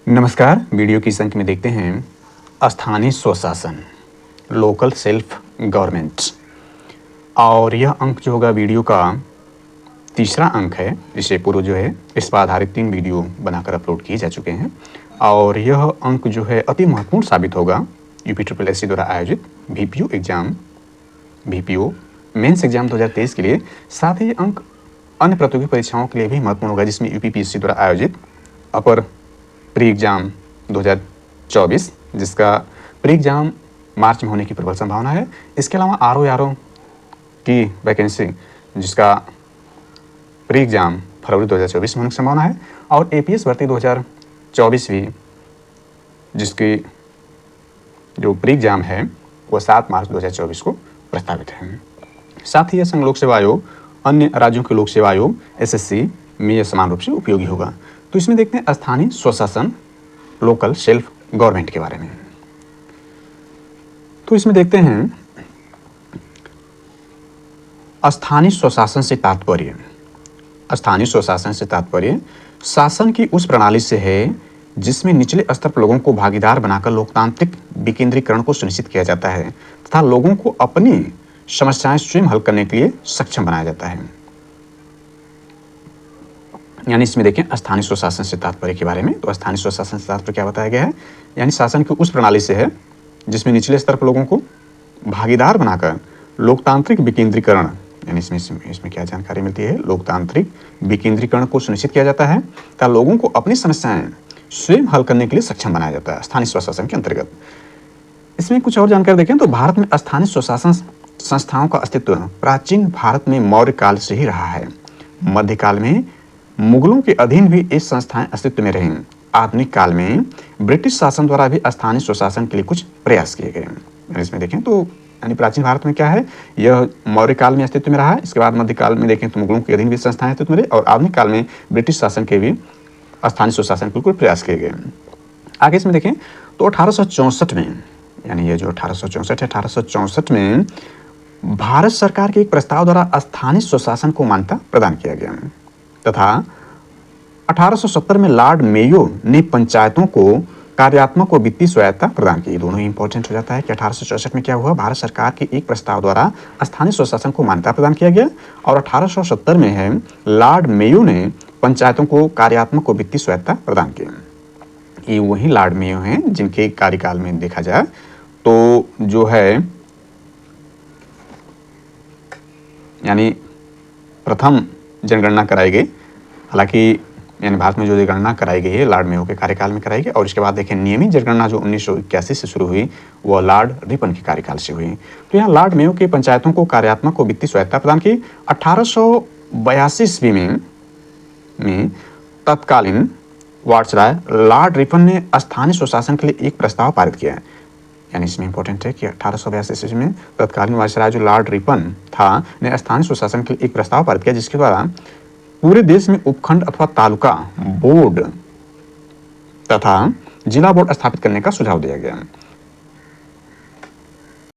नमस्कार। वीडियो की इस अंक में देखते हैं स्थानीय स्वशासन, लोकल सेल्फ गवर्नमेंट। और यह अंक जो होगा वीडियो का तीसरा अंक है। इससे पूर्व जो है इस पर आधारित 3 वीडियो बनाकर अपलोड किए जा चुके हैं और यह अंक जो है अति महत्वपूर्ण साबित होगा UPSSC द्वारा आयोजित VPO exam, VPO mains exam 2023 के लिए। साथ ही ये अंक अन्य प्रतियोगी परीक्षाओं के लिए भी महत्वपूर्ण होगा, जिसमें UPPSC द्वारा आयोजित अपर प्री एग्जाम 2024, जिसका प्री एग्जाम मार्च में होने की प्रबल संभावना है। इसके अलावा RO की वैकेंसी, जिसका प्री एग्जाम फरवरी 2024 में होने की संभावना है, और APS भर्ती 2024 भी, जिसकी जो प्री एग्जाम है वो 7 मार्च 2024 को प्रस्तावित है। साथ ही यह संघ लोक सेवा आयोग, अन्य राज्यों के लोक सेवा आयोग, SSC में यह समान रूप से उपयोगी होगा। तो इसमें देखते हैं स्थानीय स्वशासन, लोकल सेल्फ गवर्नमेंट के बारे में। तो इसमें देखते हैं स्थानीय स्वशासन से तात्पर्य, स्थानीय स्वशासन से तात्पर्य शासन की उस प्रणाली से है जिसमें निचले स्तर पर लोगों को भागीदार बनाकर लोकतांत्रिक विकेंद्रीकरण को सुनिश्चित किया जाता है तथा लोगों को अपनी समस्याएं स्वयं हल करने के लिए सक्षम बनाया जाता है। यानी इसमें देखें स्थानीय स्वशासन से तात्पर्य के बारे में। तो स्थानीय स्वशासन से तात्पर्य क्या बताया गया है, यानी शासन की उस प्रणाली से है जिसमें निचले स्तर पर लोगों को भागीदार बनाकर लोकतांत्रिक विकेंद्रीकरण, यानी इसमें क्या जानकारी मिलती है, लोकतांत्रिक विकेंद्रीकरण को सुनिश्चित किया जाता है तथा लोगों को अपनी समस्याएं स्वयं हल करने के लिए सक्षम बनाया जाता है स्थानीय स्वशासन के अंतर्गत। इसमें कुछ और जानकारी देखें तो भारत में स्थानीय स्वशासन संस्थाओं का अस्तित्व प्राचीन भारत में मौर्य काल से ही रहा है। मध्यकाल में मुगलों के अधीन भी ये संस्थाएं अस्तित्व में रहीं। आधुनिक काल में ब्रिटिश शासन द्वारा भी स्थानीय स्वशासन के लिए कुछ प्रयास किए गए। इसमें देखें तो यानी प्राचीन भारत में क्या है, यह मौर्य काल में अस्तित्व में रहा है। इसके बाद मध्यकाल में देखें तो मुगलों के अधीन भी संस्थाएं अस्तित्व में रही और आधुनिक काल में ब्रिटिश शासन के भी स्थानीय स्वशासन के लिए प्रयास किए गए। आगे इसमें देखें तो 1864 में, यानी ये जो 1864 है, 1864 में भारत सरकार के एक प्रस्ताव द्वारा स्थानीय स्वशासन को मान्यता प्रदान किया गया तथा 1870 में लॉर्ड मेयो ने पंचायतों को कार्यात्मक और वित्तीय सहायता प्रदान की। दोनों ही इंपॉर्टेंट हो जाता है कि 1864 में क्या हुआ, भारत सरकार के एक प्रस्ताव द्वारा स्थानीय स्वशासन को मान्यता प्रदान किया गया और 1870 में है लॉर्ड मेयो ने पंचायतों को कार्यात्मक और वित्तीय सहायता प्रदान की। ये वही लॉर्ड मेयो हैं जिनके कार्यकाल में देखा जाए तो जो है यानी प्रथम जनगणना कराई गई। हालांकि यानी भारत में जो गणना कराई गई है लॉर्ड मेयो के कार्यकाल में कराई गई और इसके बाद देखें नियमित जनगणना जो 1981 से शुरू हुई वह लॉर्ड रिपन के कार्यकाल से हुई। तो यहाँ लॉर्ड मेयो के पंचायतों को कार्यात्मक और वित्तीय सहायता प्रदान की। 1882 ईस्वी में तत्कालीन वायसराय लॉर्ड रिपन ने स्थानीय स्वशासन के लिए एक प्रस्ताव पारित किया है। यानी इसमें इंपॉर्टेंट है कि 1882 ईस्वी में तत्कालीन वायसराय जो लॉर्ड रिपन था ने स्थानीय स्वशासन के लिए एक प्रस्ताव पारित किया जिसके द्वारा पूरे देश में उपखंड अथवा तालुका बोर्ड तथा जिला बोर्ड स्थापित करने का सुझाव दिया गया।